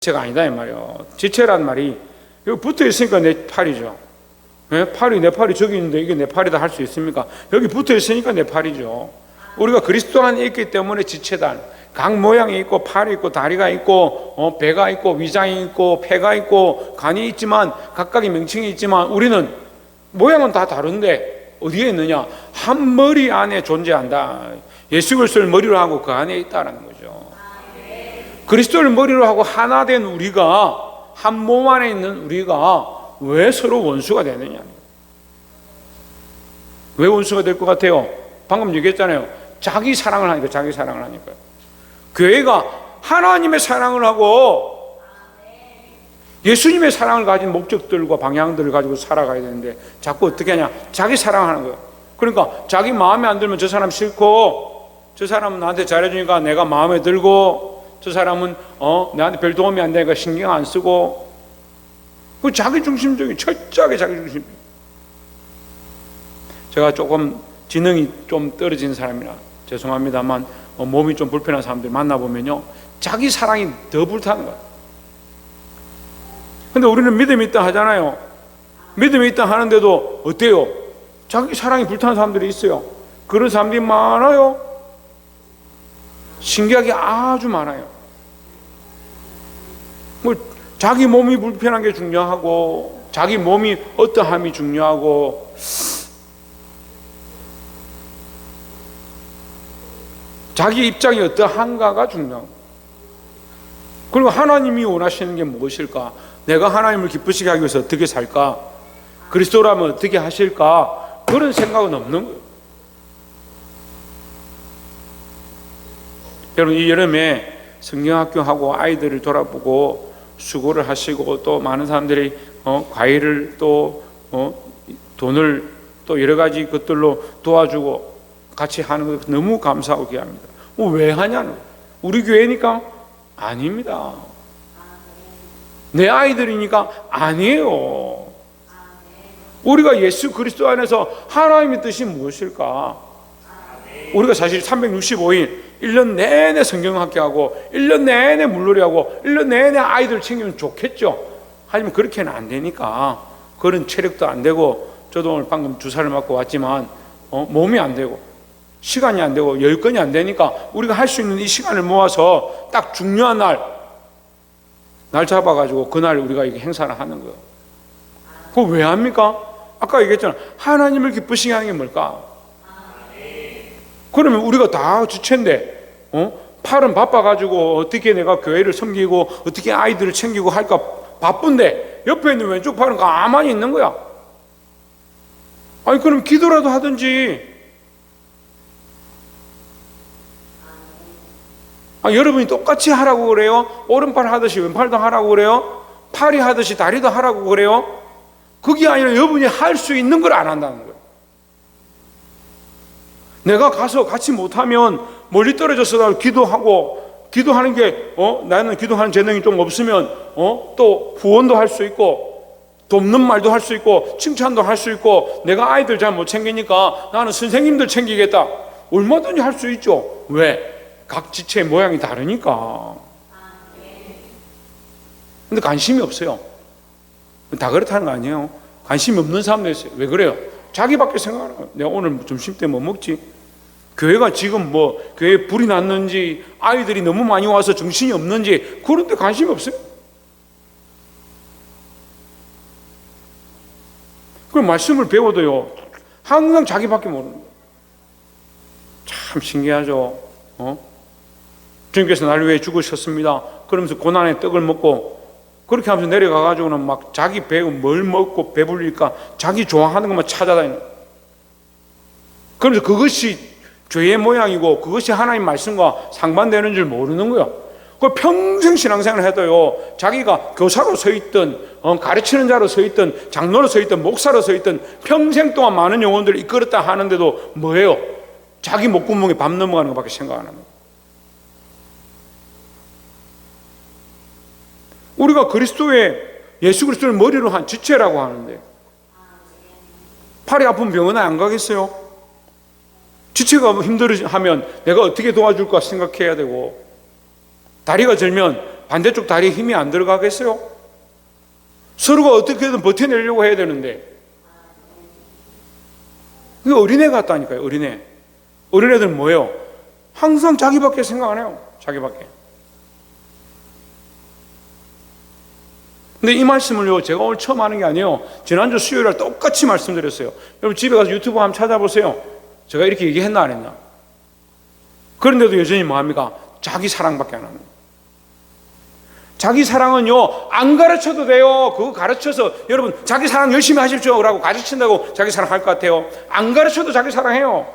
지체가 아니다 이 말이에요. 지체란 말이 여기 붙어 있으니까 내 팔이죠. 네? 내 팔이 저기 있는데 이게 내 팔이다 할 수 있습니까? 여기 붙어 있으니까 내 팔이죠. 우리가 그리스도 안에 있기 때문에 지체다. 각 모양이 있고 팔이 있고 다리가 있고 배가 있고 위장이 있고 폐가 있고 간이 있지만 각각의 명칭이 있지만 우리는 모양은 다 다른데 어디에 있느냐? 한 머리 안에 존재한다. 예수 그리스도를 머리로 하고 그 안에 있다라는 거죠. 그리스도를 머리로 하고 하나 된 우리가, 한 몸 안에 있는 우리가 왜 서로 원수가 되느냐? 왜 원수가 될 것 같아요? 방금 얘기했잖아요. 자기 사랑을 하니까, 자기 사랑을 하니까. 교회가 하나님의 사랑을 하고 예수님의 사랑을 가진 목적들과 방향들을 가지고 살아가야 되는데 자꾸 어떻게 하냐? 자기 사랑하는 거예요. 그러니까 자기 마음에 안 들면 저 사람 싫고, 저 사람은 나한테 잘해주니까 내가 마음에 들고, 저 사람은 나한테 별 도움이 안 되니까 신경 안 쓰고, 그 자기 중심적인, 철저하게 자기 중심. 제가 조금 지능이 좀 떨어진 사람이라 죄송합니다만 몸이 좀 불편한 사람들 만나보면요, 자기 사랑이 더 불타는 거예요. 근데 우리는 믿음이 있다 하잖아요. 믿음이 있다 하는데도 어때요? 자기 사랑이 불타는 사람들이 있어요. 그런 사람들이 많아요. 신기하게 아주 많아요. 뭐 자기 몸이 불편한 게 중요하고, 자기 몸이 어떠함이 중요하고, 자기 입장이 어떠한가가 중요하고, 그리고 하나님이 원하시는 게 무엇일까? 내가 하나님을 기쁘시게 하기 위해서 어떻게 살까? 그리스도라면 어떻게 하실까? 그런 생각은 없는 거예요. 여러분, 이 여름에 성경학교하고 아이들을 돌아보고 수고를 하시고, 또 많은 사람들이 과일을 또 돈을 또 여러 가지 것들로 도와주고 같이 하는 것 너무 감사하고 귀합니다. 왜 하냐는, 우리 교회니까? 아닙니다. 내 아이들이니까? 아니에요. 우리가 예수 그리스도 안에서 하나님의 뜻이 무엇일까? 우리가 사실 365일 1년 내내 성경학교하고 1년 내내 물놀이하고 1년 내내 아이들 챙기면 좋겠죠. 하지만 그렇게는 안 되니까, 그런 체력도 안 되고, 저도 오늘 방금 주사를 맞고 왔지만 몸이 안 되고 시간이 안 되고 여건이 안 되니까 우리가 할 수 있는 이 시간을 모아서 딱 중요한 날 잡아가지고 그날 우리가 이게 행사를 하는 거예요. 그거 왜 합니까? 아까 얘기했잖아. 하나님을 기쁘시게 하는 게 뭘까? 그러면 우리가 다 지체인데 팔은 바빠가지고 어떻게 내가 교회를 섬기고 어떻게 아이들을 챙기고 할까 바쁜데 옆에 있는 왼쪽 팔은 가만히 있는 거야. 아니 그럼 기도라도 하든지. 여러분이 똑같이 하라고 그래요? 오른팔 하듯이 왼팔도 하라고 그래요? 팔이 하듯이 다리도 하라고 그래요? 그게 아니라 여러분이 할 수 있는 걸 안 한다는 거예요. 내가 가서 같이 못하면 멀리 떨어져서 기도하는 게 나는 기도하는 재능이 좀 없으면 또 후원도 할 수 있고, 돕는 말도 할 수 있고, 칭찬도 할 수 있고, 내가 아이들 잘 못 챙기니까 나는 선생님들 챙기겠다. 얼마든지 할 수 있죠. 왜? 각 지체의 모양이 다르니까. 근데 관심이 없어요. 다 그렇다는 거 아니에요. 관심이 없는 사람도 있어요. 왜 그래요? 자기밖에 생각하는 거예요. 내가 오늘 점심 때 뭐 먹지? 교회가 지금 교회에 불이 났는지, 아이들이 너무 많이 와서 정신이 없는지, 그런데 관심이 없어요. 그럼 말씀을 배워도요, 항상 자기밖에 모르는 거예요. 참 신기하죠. 주님께서 나를 위해 죽으셨습니다. 그러면서 고난의 떡을 먹고, 그렇게 하면서 내려가가지고는 막 자기 배에 뭘 먹고 배불릴까 자기 좋아하는 것만 찾아다니는. 그러면서 그것이 죄의 모양이고 그것이 하나님 말씀과 상반되는 줄 모르는 거예요. 그 평생 신앙생활을 해도요, 자기가 교사로 서 있든 가르치는 자로 서 있든 장로로 서 있든 목사로 서 있든 평생 동안 많은 영혼들을 이끌었다 하는데도 뭐예요? 자기 목구멍에 밥 넘어가는 것밖에 생각 안 합니다. 우리가 예수 그리스도를 머리로 한 지체라고 하는데, 팔이 아픈 병원에 안 가겠어요? 지체가 힘들어하면 내가 어떻게 도와줄까 생각해야 되고, 다리가 절면 반대쪽 다리에 힘이 안 들어가겠어요? 서로가 어떻게든 버텨내려고 해야 되는데. 그게 어린애 같다니까요, 어린애. 어린애들은 뭐예요? 항상 자기밖에 생각 안 해요. 자기밖에. 근데 이 말씀을요, 제가 오늘 처음 하는 게 아니에요. 지난주 수요일날 똑같이 말씀드렸어요. 여러분 집에 가서 유튜브 한번 찾아보세요. 제가 이렇게 얘기했나 안 했나? 그런데도 여전히 뭐합니까? 자기 사랑밖에 안 하는 거예요. 자기 사랑은요, 안 가르쳐도 돼요. 그거 가르쳐서 여러분 자기 사랑 열심히 하십시오 라고 가르친다고 자기 사랑 할 것 같아요? 안 가르쳐도 자기 사랑해요.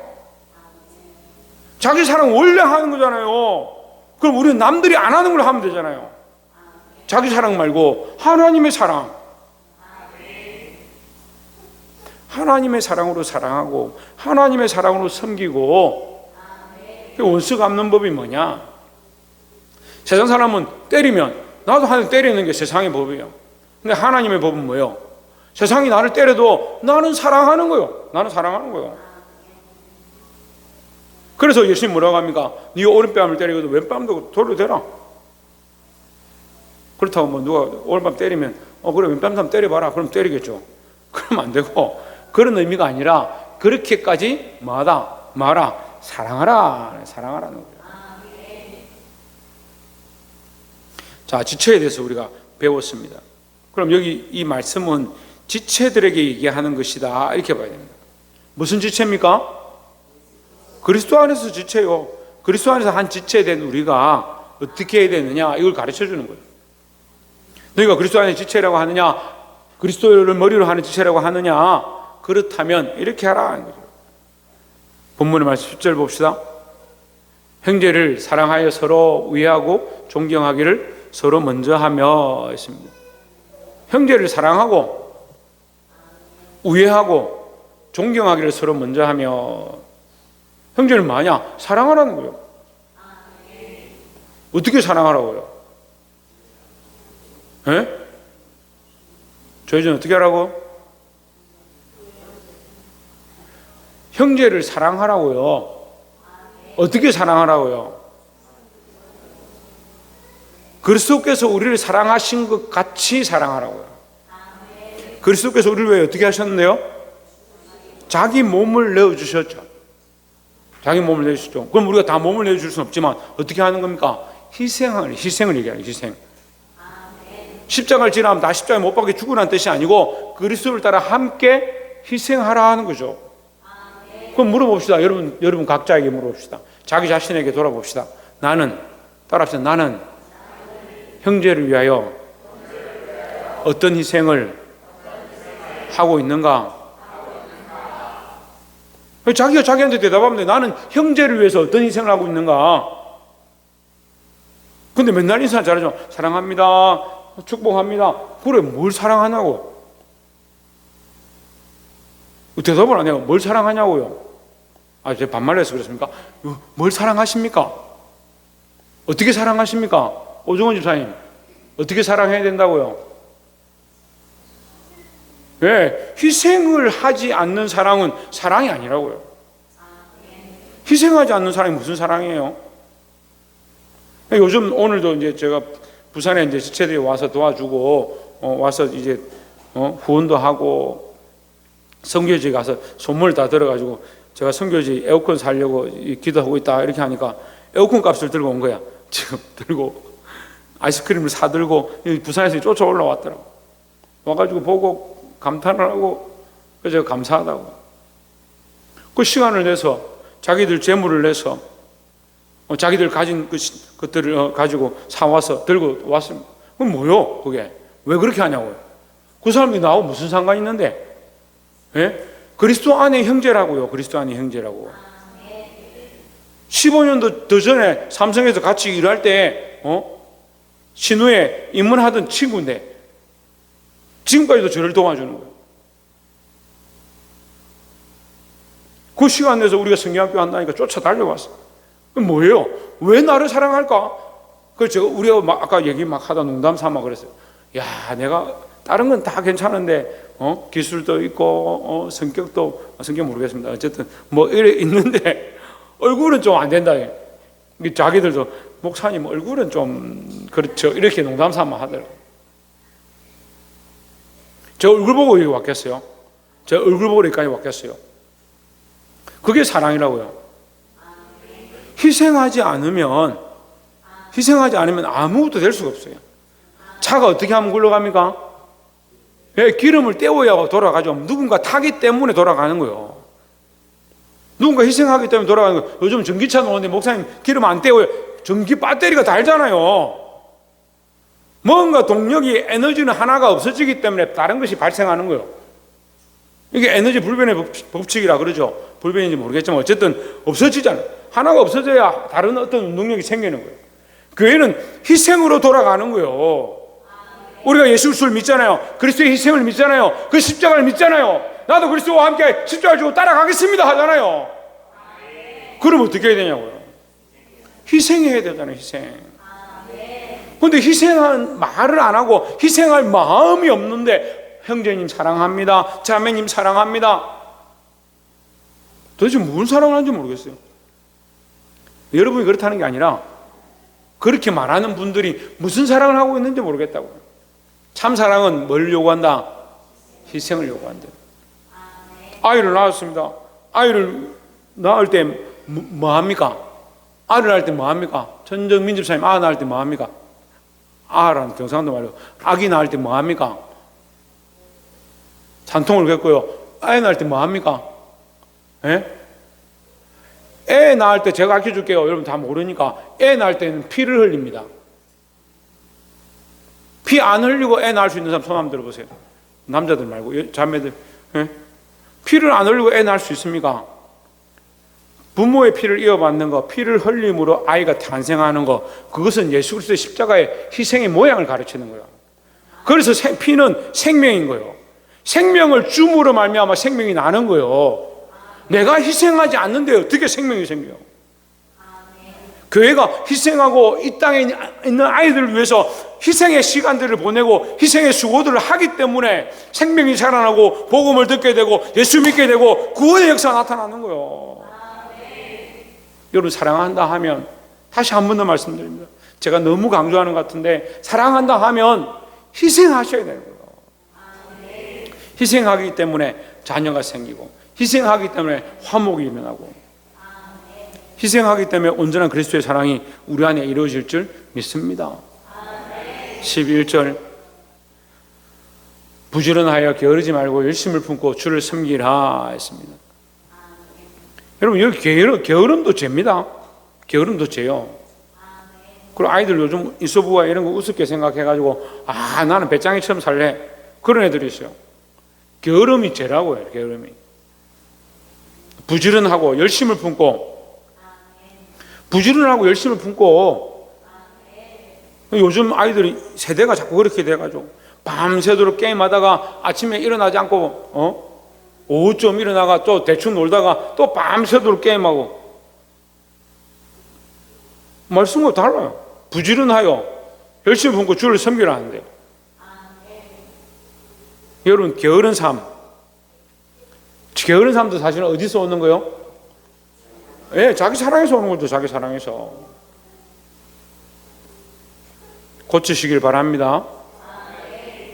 자기 사랑 원래 하는 거잖아요. 그럼 우리는 남들이 안 하는 걸 하면 되잖아요. 자기 사랑 말고 하나님의 사랑. 하나님의 사랑으로 사랑하고 하나님의 사랑으로 섬기고. 원수 갚는 법이 뭐냐? 세상 사람은 때리면 나도 하나님 때리는 게 세상의 법이에요. 근데 하나님의 법은 뭐예요? 세상이 나를 때려도 나는 사랑하는 거예요. 나는 사랑하는 거예요. 그래서 예수님 뭐라고 합니까? 네 오른뺨을 때리고도 왼뺨도 돌려대라. 그렇다고 뭐 누가 오른뺨 때리면 그래 왼뺨 한번 때려봐라. 그럼 때리겠죠. 그러면 안 되고, 그런 의미가 아니라 그렇게까지 마라. 사랑하라는 거예요. 자, 지체에 대해서 우리가 배웠습니다. 그럼 여기 이 말씀은 지체들에게 얘기하는 것이다, 이렇게 봐야 됩니다. 무슨 지체입니까? 그리스도 안에서 지체요. 그리스도 안에서 한 지체된 우리가 어떻게 해야 되느냐, 이걸 가르쳐 주는 거예요. 너희가 그리스도 안에 지체라고 하느냐, 그리스도를 머리로 하는 지체라고 하느냐, 그렇다면 이렇게 하라 하는 거죠. 본문의 말씀 10절 봅시다. 형제를 사랑하여 서로 위하고 존경하기를 서로 먼저 하며 했습니다. 형제를 사랑하고 우애하고 존경하기를 서로 먼저 하며. 형제를 뭐냐? 사랑하라는 거예요. 어떻게 사랑하라고요? 예? 저희는 어떻게 하라고? 형제를 사랑하라고요. 어떻게 사랑하라고요? 그리스도께서 우리를 사랑하신 것 같이 사랑하라고요. 그리스도께서 우리를 왜 어떻게 하셨는데요? 자기 몸을 내어주셨죠. 자기 몸을 내주셨죠. 그럼 우리가 다 몸을 내줄 수는 없지만 어떻게 하는 겁니까? 희생을 얘기하는 희생. 십자가를 지나면 다 십자가에 못 박혀 죽으라는 뜻이 아니고 그리스도를 따라 함께 희생하라 하는 거죠. 그럼 물어봅시다. 여러분 각자에게 물어봅시다. 자기 자신에게 돌아봅시다. 따라합시다. 나는 형제를 위하여 어떤 희생을 하고 있는가? 자기가 자기한테 대답하면 돼. 나는 형제를 위해서 어떤 희생을 하고 있는가? 근데 맨날 인사 잘하죠. 사랑합니다. 축복합니다. 그래, 뭘 사랑하냐고? 대답을 안 해요. 뭘 사랑하냐고요? 제가 반말해서 그렇습니까? 뭘 사랑하십니까? 어떻게 사랑하십니까? 오종원 집사님, 어떻게 사랑해야 된다고요? 왜? 희생을 하지 않는 사랑은 사랑이 아니라고요. 희생하지 않는 사랑이 무슨 사랑이에요? 요즘 오늘도 이제 제가 부산에 이제 지체들이 와서 도와주고 와서 이제 후원도 하고 선교지 가서 선물 다 들어가지고 제가 선교지 에어컨 사려고 기도하고 있다 이렇게 하니까 에어컨 값을 들고 온 거야. 지금 들고 아이스크림을 사들고 부산에서 쫓아 올라왔더라고. 와가지고 보고 감탄을 하고 그래서 제가 감사하다고. 그 시간을 내서 자기들 재물을 내서 자기들 가진 것들을 가지고 사와서 들고 왔습니다. 그럼 뭐요? 그게 왜 그렇게 하냐고요? 그 사람이 나하고 무슨 상관이 있는데? 예? 그리스도 안에 형제라고요. 그리스도 안에 형제라고. 15년도 더 전에 삼성에서 같이 일할 때 신우에 입문하던 친구인데 지금까지도 저를 도와주는 거예요. 그 시간 내서 우리가 성경학교 한다니까 쫓아 달려왔어. 뭐예요? 왜 나를 사랑할까? 그래서 우리가 아까 얘기 막 하다 농담 삼아 그랬어요. 야, 내가 다른 건 다 괜찮은데 기술도 있고 성격 모르겠습니다. 어쨌든 뭐 이래 있는데 얼굴은 좀 안 된다. 자기들도 목사님 얼굴은 좀 그렇죠. 이렇게 농담 삼아 하더라고요. 저 얼굴 보고 여기 왔겠어요? 저 얼굴 보고 여기까지 왔겠어요? 그게 사랑이라고요. 희생하지 않으면 아무것도 될 수가 없어요. 차가 어떻게 하면 굴러갑니까? 기름을 때워야 돌아가죠. 누군가 타기 때문에 돌아가는 거예요. 누군가 희생하기 때문에 돌아가는 거예요. 요즘 전기차 노는데 목사님 기름 안 때워요. 전기 배터리가 달잖아요. 뭔가 동력이 에너지는 하나가 없어지기 때문에 다른 것이 발생하는 거예요. 이게 에너지 불변의 법칙이라 그러죠. 불변인지 모르겠지만 어쨌든 없어지잖아요. 하나가 없어져야 다른 어떤 능력이 생기는 거예요. 교회는 희생으로 돌아가는 거예요. 우리가 예수 그리스도를 믿잖아요. 그리스도의 희생을 믿잖아요. 그 십자가를 믿잖아요. 나도 그리스도와 함께 십자가를 지고 따라가겠습니다 하잖아요. 그럼 어떻게 해야 되냐고요. 희생해야 되잖아요. 희생. 근데 희생한 말을 안 하고 희생할 마음이 없는데 형제님 사랑합니다, 자매님 사랑합니다. 도대체 무슨 사랑을 하는지 모르겠어요. 여러분이 그렇다는 게 아니라 그렇게 말하는 분들이 무슨 사랑을 하고 있는지 모르겠다고요. 참 사랑은 뭘 요구한다? 희생을 요구한다. 아이를 낳았습니다. 아이를 낳을 때 뭐 합니까? 아이를 낳을 때 뭐 합니까? 전정민 집사님 아 낳을 때 뭐 합니까? 아라는 경상도 말로 아기 낳을 때 뭐 합니까? 산통을 겪고요. 아이 낳을 때 뭐 합니까? 애 낳을 때 제가 가르쳐 줄게요. 여러분 다 모르니까 애 낳을 때는 피를 흘립니다. 피 안 흘리고 애 낳을 수 있는 사람 손 한번 들어보세요. 남자들 말고 자매들. 피를 안 흘리고 애 낳을 수 있습니까? 부모의 피를 이어받는 거, 피를 흘림으로 아이가 탄생하는 거, 그것은 예수 그리스도의 십자가의 희생의 모양을 가르치는 거예요. 그래서 피는 생명인 거예요. 생명을 줌으로 말미암아 생명이 나는 거예요. 내가 희생하지 않는데 어떻게 생명이 생겨요? 교회가 희생하고 이 땅에 있는 아이들을 위해서 희생의 시간들을 보내고 희생의 수고들을 하기 때문에 생명이 살아나고 복음을 듣게 되고 예수 믿게 되고 구원의 역사가 나타나는 거예요. 여러분 사랑한다 하면 다시 한 번 더 말씀드립니다. 제가 너무 강조하는 것 같은데 사랑한다 하면 희생하셔야 되는 거예요. 희생하기 때문에 자녀가 생기고 희생하기 때문에 화목이 일어나고 희생하기 때문에 온전한 그리스도의 사랑이 우리 안에 이루어질 줄 믿습니다. 11절 부지런하여 게으르지 말고 열심을 품고 주를 섬기라 했습니다. 여러분 여기 게으름도 죄입니다. 게으름도 죄요. 그리고 아이들 요즘 이소부가 이런 거 우습게 생각해가지고 나는 배짱이처럼 살래 그런 애들이 있어요. 게으름이 죄라고요. 게으름이 부지런하고 열심을 품고 부지런하고 열심을 품고 요즘 아이들이 세대가 자꾸 그렇게 돼가지고 밤새도록 게임하다가 아침에 일어나지 않고 오후쯤 일어나가 또 대충 놀다가 또 밤새도록 게임하고 말씀과 달라요. 부지런하여 열심히 품고 주를 섬기라는데 여러분 게으른 삶 게으른 삶도 사실은 어디서 오는 거요? 자기 사랑에서 오는 거죠. 자기 사랑에서 고치시길 바랍니다.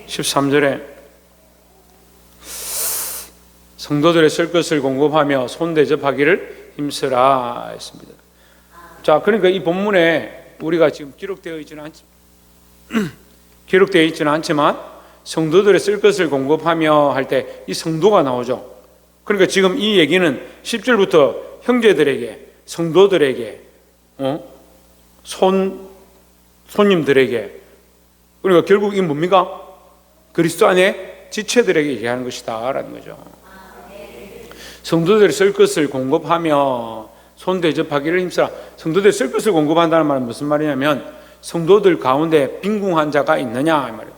13절에 성도들의 쓸 것을 공급하며 손대접하기를 힘쓰라 했습니다. 자, 그러니까 이 본문에 우리가 지금 기록되어 있지는 않지만 성도들의 쓸 것을 공급하며 할 때 이 성도가 나오죠. 그러니까 지금 이 얘기는 10절부터 형제들에게, 성도들에게, 손님들에게, 그러니까 결국 이게 뭡니까? 그리스도 안에 지체들에게 얘기하는 것이다 라는 거죠. 성도들이 쓸 것을 공급하며 손 대접하기를 힘쓰라. 성도들이 쓸 것을 공급한다는 말은 무슨 말이냐면 성도들 가운데 빈궁한 자가 있느냐 이 말이에요.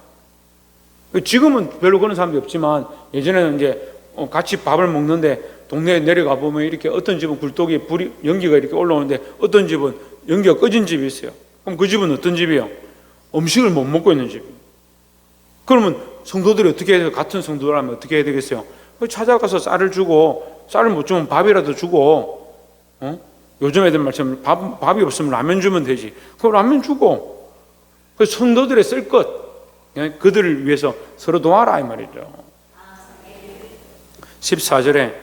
지금은 별로 그런 사람들이 없지만 예전에는 이제 같이 밥을 먹는데 동네에 내려가 보면 이렇게 어떤 집은 굴뚝에 연기가 이렇게 올라오는데 어떤 집은 연기가 꺼진 집이 있어요. 그럼 그 집은 어떤 집이에요? 음식을 못 먹고 있는 집이에요. 그러면 성도들이 어떻게 해야 같은 성도라면 어떻게 해야 되겠어요? 찾아가서 쌀을 주고 쌀을 못 주면 밥이라도 주고 요즘 애들 말처럼 밥이 없으면 라면 주면 되지. 그럼 라면 주고, 그 성도들의 쓸 것, 그들을 위해서 서로 도와라 이 말이죠. 14절에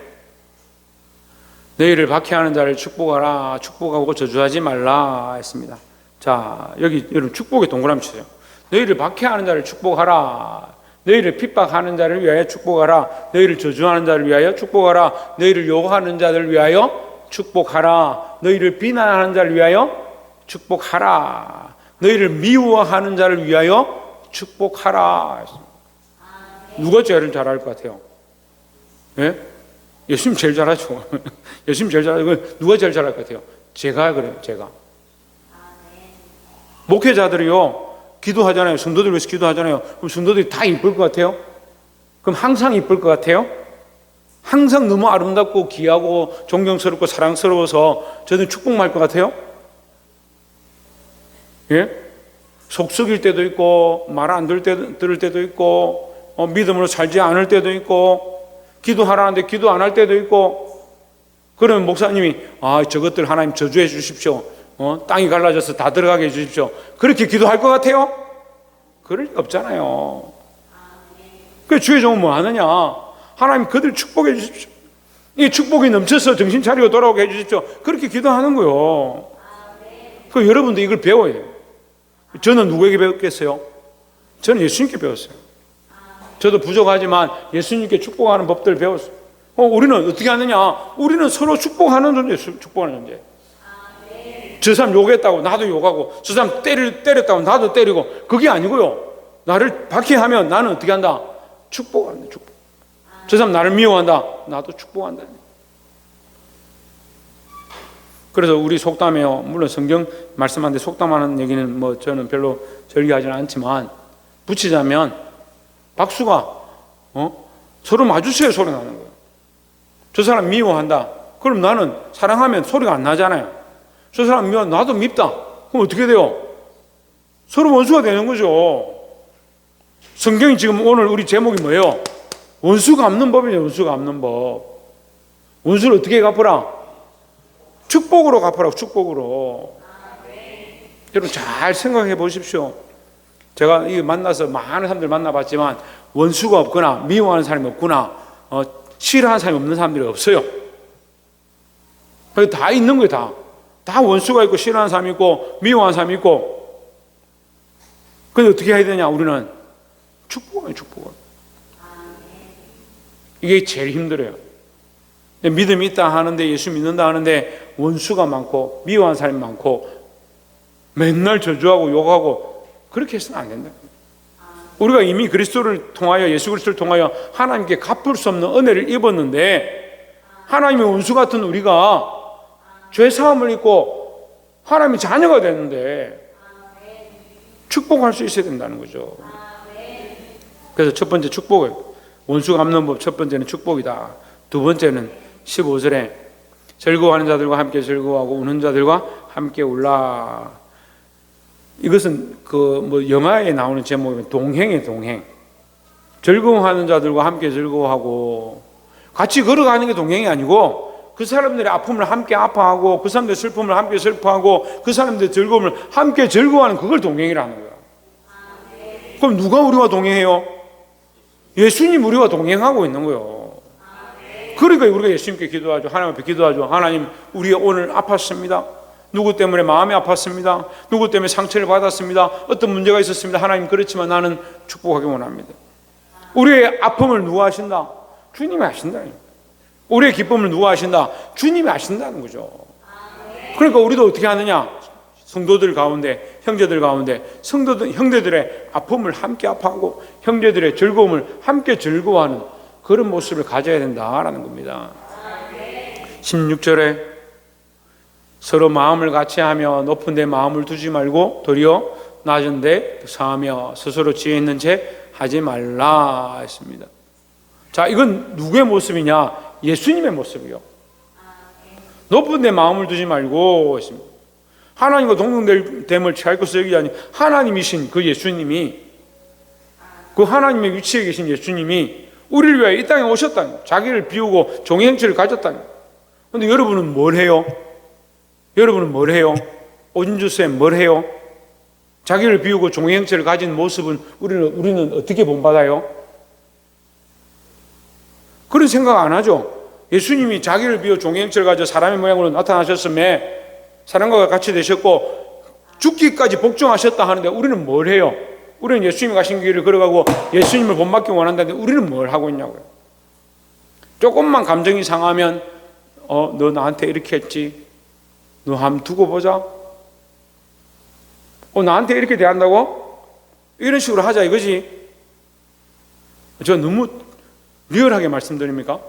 너희를 박해하는 자를 축복하라, 축복하고 저주하지 말라 했습니다. 자, 여기 여러분 축복의 동그라미 치세요. 너희를 박해하는 자를 축복하라, 너희를 핍박하는 자를 위하여 축복하라, 너희를 저주하는 자를 위하여 축복하라, 너희를 욕하는 자를 위하여 축복하라, 너희를 비난하는 자를 위하여 축복하라, 너희를 미워하는 자를 위하여 축복하라. 누가 제일 잘할 것 같아요? 예? 예수님 제일 잘하죠. 예수님 제일 잘하고, 누가 제일 잘할 것 같아요? 제가 그래요, 제가. 목회자들이요, 기도하잖아요. 성도들 위해서 기도하잖아요. 그럼 성도들이 다 이쁠 것 같아요? 그럼 항상 이쁠 것 같아요? 항상 너무 아름답고 귀하고 존경스럽고 사랑스러워서 저는 축복할 것 같아요? 예? 속 썩일 때도 있고, 말 안 들을 때도 있고, 믿음으로 살지 않을 때도 있고, 기도하라는데 기도 안 할 때도 있고. 그러면 목사님이 저것들 하나님 저주해 주십시오, 땅이 갈라져서 다 들어가게 해 주십시오, 그렇게 기도할 것 같아요? 그럴 리 없잖아요. 그래서 주의 종은 뭐 하느냐? 하나님 그들 축복해 주십시오, 이 축복이 넘쳐서 정신 차리고 돌아오게 해 주십시오, 그렇게 기도하는 거요. 그 여러분도 이걸 배워야 돼요. 저는 누구에게 배웠겠어요? 저는 예수님께 배웠어요. 저도 부족하지만 예수님께 축복하는 법들을 배웠어요. 우리는 어떻게 하느냐? 우리는 서로 축복하는 존재, 축복하는 존재. 저 사람 욕했다고 나도 욕하고, 저 사람 때렸다고 나도 때리고, 그게 아니고요. 나를 박해하면 나는 어떻게 한다? 축복한다, 축복. 저 사람 나를 미워한다, 나도 축복한다. 그래서 우리 속담에요, 물론 성경 말씀하는데 속담하는 얘기는 뭐 저는 별로 즐겨하지는 않지만, 붙이자면 박수가 서로 마주쳐야 소리 나는 거예요. 저 사람 미워한다, 그럼 나는 사랑하면 소리가 안 나잖아요. 저 사람 미워, 나도 밉다, 그럼 어떻게 돼요? 서로 원수가 되는 거죠. 성경이 지금 오늘 우리 제목이 뭐예요? 원수 갚는 법이에요. 원수 갚는 법. 원수를 어떻게 갚으라? 축복으로 갚으라고, 축복으로. 여러분 잘 생각해 보십시오. 제가 만나서 많은 사람들 만나봤지만 원수가 없거나 미워하는 사람이 없구나, 싫어하는 사람이 없는 사람들이 없어요. 다 있는 거예요. 다 원수가 있고 싫어하는 사람이 있고 미워하는 사람이 있고. 근데 어떻게 해야 되냐? 우리는 축복을. 이게 제일 힘들어요. 믿음이 있다 하는데, 예수 믿는다 하는데 원수가 많고 미워하는 사람이 많고 맨날 저주하고 욕하고, 그렇게 해서는 안 된다. 우리가 이미 그리스도를 통하여, 예수 그리스도를 통하여 하나님께 갚을 수 없는 은혜를 입었는데, 하나님의 원수 같은 우리가 죄사함을 입고 하나님의 자녀가 되는데 축복할 수 있어야 된다는 거죠. 그래서 첫 번째 축복을, 원수 갚는 법 첫 번째는 축복이다. 두 번째는 15절에 즐거워하는 자들과 함께 즐거워하고 우는 자들과 함께 울라. 이것은 영화에 나오는 제목이면 동행의 동행. 즐거워하는 자들과 함께 즐거워하고, 같이 걸어가는 게 동행이 아니고, 그 사람들의 아픔을 함께 아파하고, 그 사람들의 슬픔을 함께 슬퍼하고, 그 사람들의 즐거움을 함께 즐거워하는, 그걸 동행이라는 거야. 그럼 누가 우리와 동행해요? 예수님 우리와 동행하고 있는 거예요. 그러니까 우리가 예수님께 기도하죠. 하나님 앞에 기도하죠. 하나님, 우리 오늘 아팠습니다. 누구 때문에 마음이 아팠습니다. 누구 때문에 상처를 받았습니다. 어떤 문제가 있었습니다. 하나님, 그렇지만 나는 축복하기 원합니다. 우리의 아픔을 누가 아신다? 주님이 아신다. 우리의 기쁨을 누가 아신다? 주님이 아신다는 거죠. 그러니까 우리도 어떻게 하느냐? 성도들 가운데, 형제들 가운데, 형제들의 아픔을 함께 아파하고 형제들의 즐거움을 함께 즐거워하는 그런 모습을 가져야 된다라는 겁니다. 16절에 서로 마음을 같이 하며 높은 데 마음을 두지 말고 도리어 낮은 데 상하며 스스로 지혜 있는 채 하지 말라 했습니다. 자, 이건 누구의 모습이냐? 예수님의 모습이요. 높은 데 마음을 두지 말고 했습니다. 하나님과 동등됨을 취할 것을 얘기하니, 하나님이신 그 예수님이, 그 하나님의 위치에 계신 예수님이 우리를 위하여 이 땅에 오셨다니, 자기를 비우고 종의 형체를 가졌다니. 그런데 여러분은 뭘 해요? 여러분은 뭘 해요? 오진주쌤 뭘 해요? 자기를 비우고 종의 형체를 가진 모습은 우리는 어떻게 본받아요? 그런 생각 안 하죠. 예수님이 자기를 비워 종의 형체를 가져 사람의 모양으로 나타나셨음에 사람과 같이 되셨고 죽기까지 복종하셨다 하는데 우리는 뭘 해요? 우리는 예수님이 가신 길을 걸어가고 예수님을 본받기 원한다는데 우리는 뭘 하고 있냐고요. 조금만 감정이 상하면 너 나한테 이렇게 했지? 너 한번 두고 보자. 나한테 이렇게 대한다고? 이런 식으로 하자 이거지. 저 너무 리얼하게 말씀드립니까?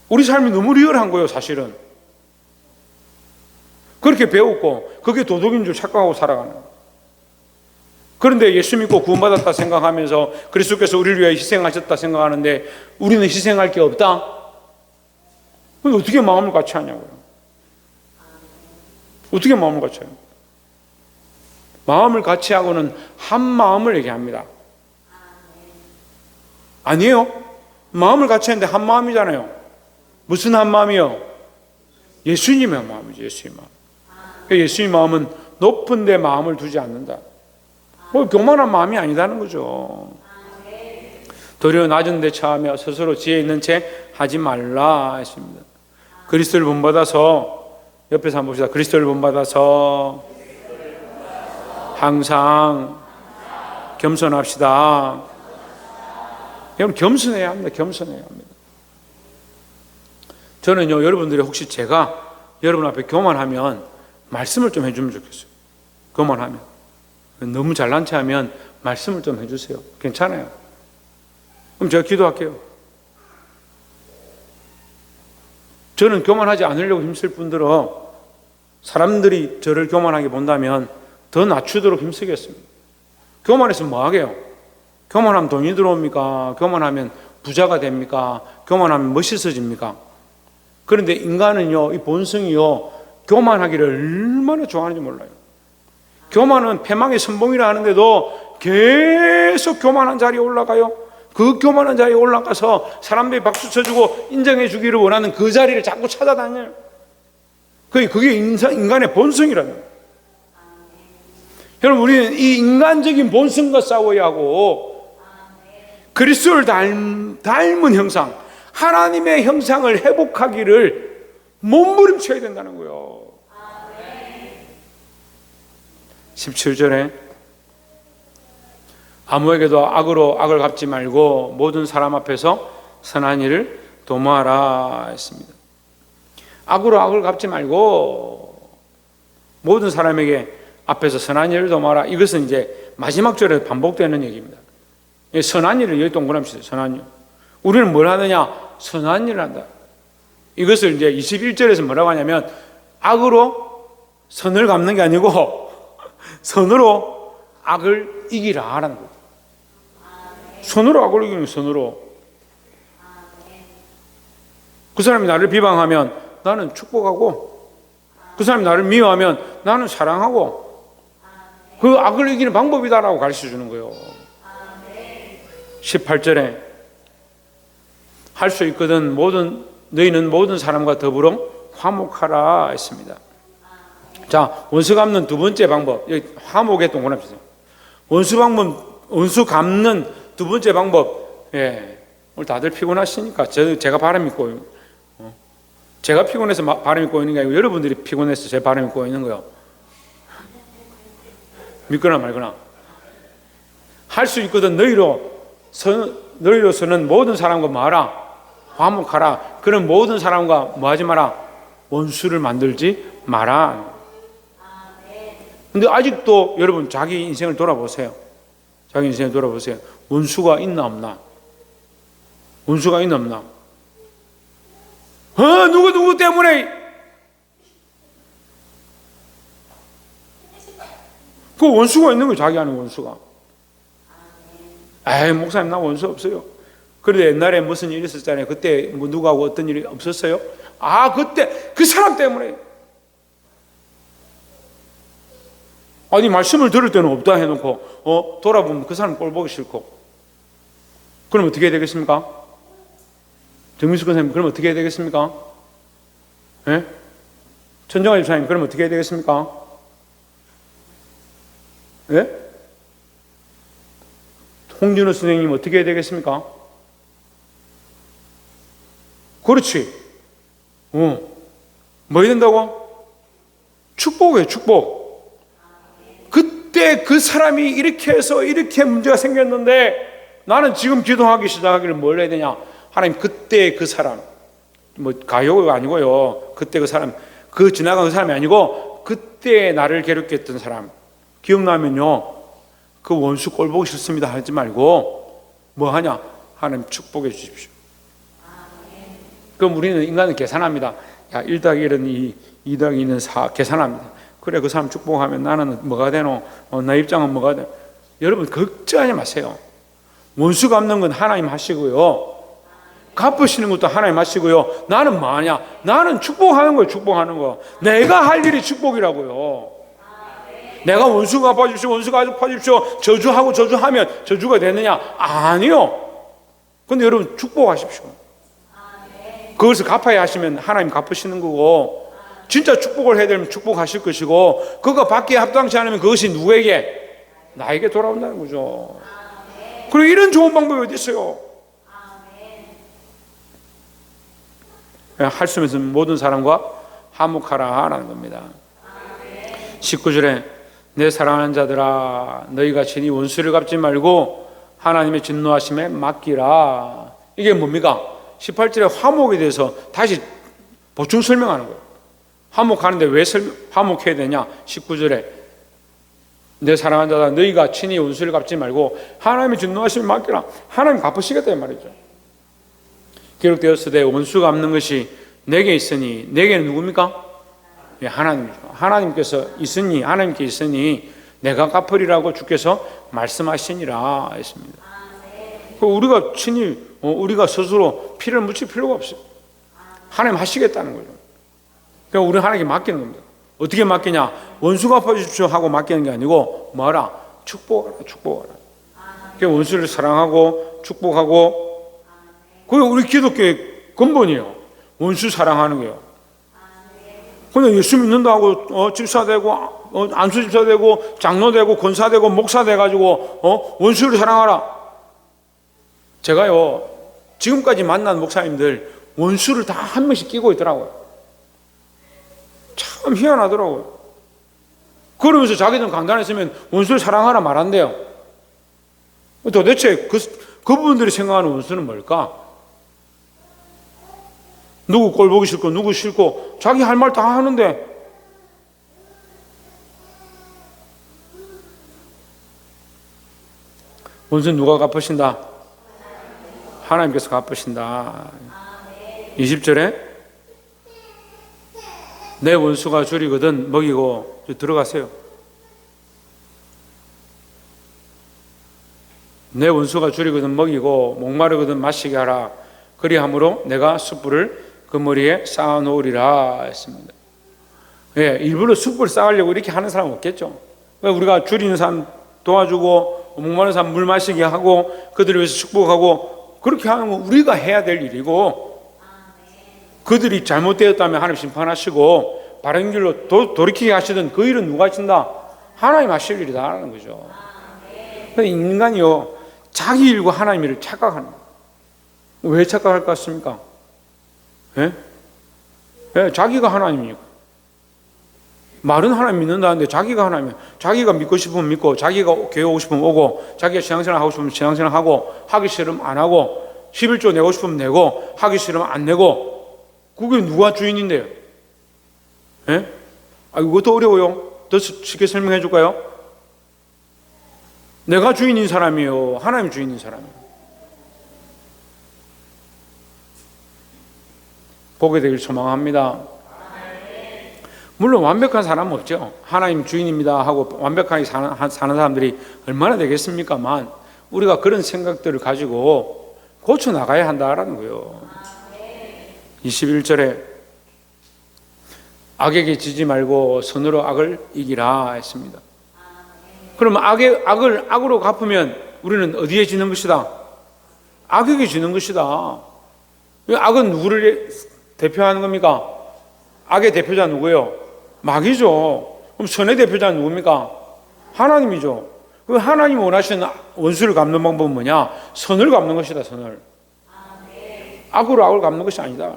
우리 삶이 너무 리얼한 거예요, 사실은. 그렇게 배웠고 그게 도덕인 줄 착각하고 살아가는 거예요. 그런데 예수 믿고 구원받았다 생각하면서 그리스도께서 우리를 위해 희생하셨다 생각하는데 우리는 희생할 게 없다? 어떻게 마음을 같이 하냐고요. 어떻게 마음을 같이 해요? 마음을 같이 하고는 한 마음을 얘기합니다. 아니에요. 마음을 같이 했는데 한 마음이잖아요. 무슨 한 마음이요? 예수님의 마음이죠. 예수님의 마음. 예수님의 마음은 높은 데 마음을 두지 않는다. 교만한 마음이 아니다는 거죠. 도리어 낮은 데 처하며 스스로 지혜 있는 채 하지 말라 했습니다. 그리스도를 본받아서 옆에서 한번 봅시다. 그리스도를 본받아서 항상 겸손합시다. 여러분 겸손해야 합니다. 겸손해야 합니다. 저는요 여러분들이 혹시 제가 여러분 앞에 교만하면 말씀을 좀 해주면 좋겠어요. 교만하면 너무 잘난 체 하면 말씀을 좀 해주세요. 괜찮아요. 그럼 제가 기도할게요. 저는 교만하지 않으려고 힘쓸 뿐더러 사람들이 저를 교만하게 본다면 더 낮추도록 힘쓰겠습니다. 교만해서 뭐 하게요? 교만하면 돈이 들어옵니까? 교만하면 부자가 됩니까? 교만하면 멋있어집니까? 그런데 인간은요, 이 본성이요, 교만하기를 얼마나 좋아하는지 몰라요. 교만은 패망의 선봉이라 하는데도 계속 교만한 자리에 올라가요. 그 교만한 자리에 올라가서 사람들이 박수 쳐주고 인정해 주기를 원하는 그 자리를 자꾸 찾아다녀요. 그게 인간의 본성이라는 거예요. 여러분, 우리는 이 인간적인 본성과 싸워야 하고 그리스도를 닮은 형상, 하나님의 형상을 회복하기를 몸부림쳐야 된다는 거예요. 17절에 아무에게도 악으로 악을 갚지 말고 모든 사람 앞에서 선한 일을 도모하라 했습니다. 악으로 악을 갚지 말고 모든 사람에게 앞에서 선한 일을 도모하라. 이것은 이제 마지막 절에 반복되는 얘기입니다. 선한 일을 여기 동그라미 치세요. 선한 일. 우리는 뭘 하느냐? 선한 일을 한다. 이것을 이제 21절에서 뭐라고 하냐면 악으로 선을 갚는 게 아니고 선으로 악을 이기라 하라는 거예요. 선으로 악을 이기는 거예요. 선으로. 그 사람이 나를 비방하면 나는 축복하고 그 사람이 나를 미워하면 나는 사랑하고 그 악을 이기는 방법이다라고 가르쳐 주는 거예요. 18절에 할 수 있거든 너희는 모든 사람과 더불어 화목하라 했습니다. 자, 원수 갚는 두 번째 방법. 여기 화목의 동그라미 주세요. 원수 갚는 두 번째 방법. 오늘 다들 피곤하시니까 제가 바람이 꼬여요. 제가 피곤해서 바람이 꼬이는 게 아니고 여러분들이 피곤해서 제 바람이 꼬이는 거예요. 믿거나 말거나. 할 수 있거든 너희로서는 모든 사람과 뭐하라? 화목하라. 그런 모든 사람과 뭐하지 마라? 원수를 만들지 마라. 근데 아직도 여러분 자기 인생을 돌아보세요. 자기 인생을 돌아보세요. 원수가 있나 없나? 원수가 있나 없나? 누구 때문에? 그 원수가 있는 거예요. 자기 아는 원수가. 에이, 목사님 나 원수 없어요. 그런데 옛날에 무슨 일이 있었잖아요. 그때 뭐 누구하고 어떤 일이 없었어요? 그때 그 사람 때문에. 아니 말씀을 들을 때는 없다 해놓고 돌아보면 그 사람 꼴 보기 싫고. 그럼 어떻게 해야 되겠습니까? 정민수 선생님, 그럼 어떻게 해야 되겠습니까? 예? 천정아 집사님, 그럼 어떻게 해야 되겠습니까? 예? 홍진호 선생님 어떻게 해야 되겠습니까? 그렇지. 뭐 해야 된다고? 축복이에요, 축복. 그때 그 사람이 이렇게 해서 이렇게 문제가 생겼는데 나는 지금 기도하기 시작하기를 뭘 해야 되냐? 하나님, 그때 그 사람, 뭐 가요가 아니고요. 그때 그 사람, 그 지나간 그 사람이 아니고 그때 나를 괴롭게 했던 사람 기억나면요, 그 원수 꼴 보기 싫습니다 하지 말고 뭐 하냐? 하나님 축복해 주십시오. 그럼 우리는 인간은 계산합니다. 야, 1 더하기 1은 2, 2 더하기 2는 4 계산합니다. 그래, 그 사람 축복하면 나는 뭐가 되노? 나 입장은 뭐가 되노? 여러분 걱정하지 마세요. 원수 갚는 건 하나님 하시고요, 갚으시는 것도 하나님 하시고요. 나는 뭐하냐? 나는 축복하는 거예요. 축복하는 거. 내가 할 일이 축복이라고요. 내가 원수 갚아주십시오, 원수 갚아주십시오, 저주하고 저주하면 저주가 되느냐? 아니요. 근데 여러분 축복하십시오. 그것을 갚아야 하시면 하나님 갚으시는 거고, 진짜 축복을 해야 되면 축복하실 것이고, 그거 받기에 합당치 않으면 그것이 누구에게? 나에게 돌아온다는 거죠. 그리고 이런 좋은 방법이 어디 있어요? 할 수 있는 모든 사람과 화목하라라는 겁니다. 19절에 내 사랑하는 자들아, 너희가 친히 원수를 갚지 말고 하나님의 진노하심에 맡기라. 이게 뭡니까? 18절에 화목에 대해서 다시 보충 설명하는 거예요. 화목하는데 왜 화목해야 되냐? 19절에 내 사랑하는 자들아, 너희가 친히 원수를 갚지 말고 하나님의 진노하심에 맡기라. 하나님 갚으시겠다 이 말이죠. 기록되었을 때 원수 갚는 것이 내게 있으니, 내게는 누굽니까? 예, 하나님이죠. 하나님께서 있으니, 하나님께 있으니 내가 갚으리라고 주께서 말씀하시니라 했습니다. 우리가 친히 우리가 스스로 피를 묻힐 필요가 없어요. 하나님 하시겠다는 거죠. 그러니까 우리는 하나님께 맡기는 겁니다. 어떻게 맡기냐? 원수 갚아주십시오 하고 맡기는 게 아니고 뭐하라? 축복하라, 축복하라. 그러니까 원수를 사랑하고 축복하고, 그게 우리 기독교의 근본이에요. 원수 사랑하는 거예요. 근데 예수 믿는다고 집사 되고 안수 집사 되고 장로 되고 권사 되고 목사 돼 가지고 원수를 사랑하라. 제가요, 지금까지 만난 목사님들 원수를 다 한 명씩 끼고 있더라고요. 참 희한하더라고요. 그러면서 자기들은 강단했으면 원수를 사랑하라 말한대요. 도대체 그분들이 생각하는 원수는 뭘까? 누구 꼴 보기 싫고 누구 싫고 자기 할 말 다 하는데, 원수는 누가 갚으신다? 하나님께서 갚으신다. 20절에 내 원수가 줄이거든 먹이고, 들어가세요. 내 원수가 줄이거든 먹이고 목마르거든 마시게 하라. 그리함으로 내가 숯불을 그 머리에 쌓아놓으리라 했습니다. 예, 일부러 숯불 쌓으려고 이렇게 하는 사람 없겠죠. 우리가 줄이는 사람 도와주고 목마른 사람 물 마시게 하고 그들을 위해서 축복하고 그렇게 하는 건 우리가 해야 될 일이고, 그들이 잘못되었다면 하나님 심판하시고 바른 길로 돌이키게 하시던 그 일은 누가 하신다? 하나님 하실 일이다 하는 거죠. 인간이요, 자기 일과 하나님 일을 착각하는 거예요. 왜 착각할 것 같습니까? 예? 예, 자기가 하나님이니까. 말은 하나님 믿는다는데 자기가 하나님, 자기가 믿고 싶으면 믿고, 자기가 교회 오고 싶으면 오고, 자기가 신앙생활 하고 싶으면 신앙생활 하고, 하기 싫으면 안 하고, 11조 내고 싶으면 내고, 하기 싫으면 안 내고. 그게 누가 주인인데요? 예? 이것도 어려워요. 더 쉽게 설명해 줄까요? 내가 주인인 사람이요, 하나님 주인인 사람이요. 보게 되길 소망합니다. 물론 완벽한 사람은 없죠. 하나님 주인입니다 하고 완벽하게 사는 사람들이 얼마나 되겠습니까만, 우리가 그런 생각들을 가지고 고쳐나가야 한다라는 거예요. 21절에 악에게 지지 말고 선으로 악을 이기라 했습니다. 그러면 악을 악으로 갚으면 우리는 어디에 지는 것이다? 악에게 지는 것이다. 악은 누구를 대표하는 겁니까? 악의 대표자 누구예요? 마귀죠. 그럼 선의 대표자 누굽니까? 하나님이죠. 그 하나님 원하시는 원수를 갚는 방법은 뭐냐? 선을 갚는 것이다. 선을. 악으로 악을 갚는 것이 아니다.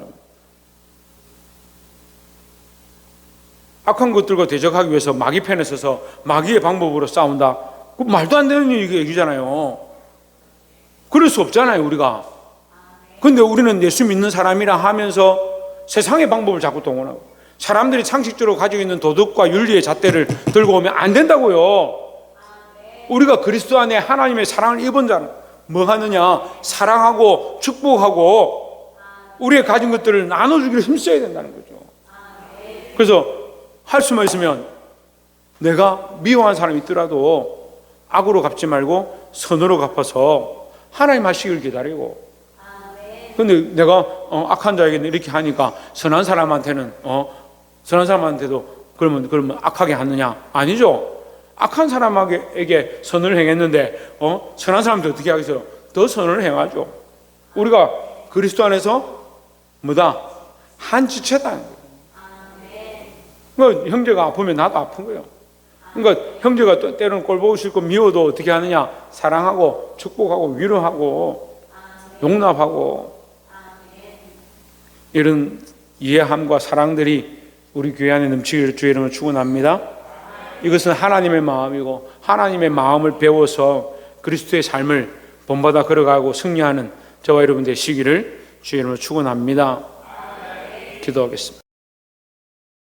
악한 것들과 대적하기 위해서 마귀 편에 서서 마귀의 방법으로 싸운다. 그 말도 안 되는 얘기잖아요. 그럴 수 없잖아요, 우리가. 근데 우리는 예수 믿는 사람이라 하면서 세상의 방법을 자꾸 동원하고, 사람들이 상식적으로 가지고 있는 도덕과 윤리의 잣대를 들고 오면 안 된다고요. 우리가 그리스도 안에 하나님의 사랑을 입은 자는 뭐 하느냐? 사랑하고 축복하고 우리의 가진 것들을 나눠주기를 힘써야 된다는 거죠. 그래서 할 수만 있으면 내가 미워한 사람이 있더라도 악으로 갚지 말고 선으로 갚아서 하나님 하시길 기다리고, 근데 내가 악한 자에게 이렇게 하니까 선한 사람한테도 그러면 악하게 하느냐? 아니죠. 악한 사람에게 선을 행했는데 선한 사람한테 어떻게 하겠어요? 더 선을 행하죠. 우리가 그리스도 안에서 뭐다? 한 지체다. 그러니까 형제가 아프면 나도 아픈 거예요. 그러니까 형제가 또 때로는 꼴보기 싫고 미워도 어떻게 하느냐? 사랑하고 축복하고 위로하고 용납하고, 이런 이해함과 사랑들이 우리 교회 안에 넘치기를 주의 이름으로 축원합니다. 이것은 하나님의 마음이고, 하나님의 마음을 배워서 그리스도의 삶을 본받아 걸어가고 승리하는 저와 여러분 되시기를 주의 이름으로 축원합니다. 기도하겠습니다.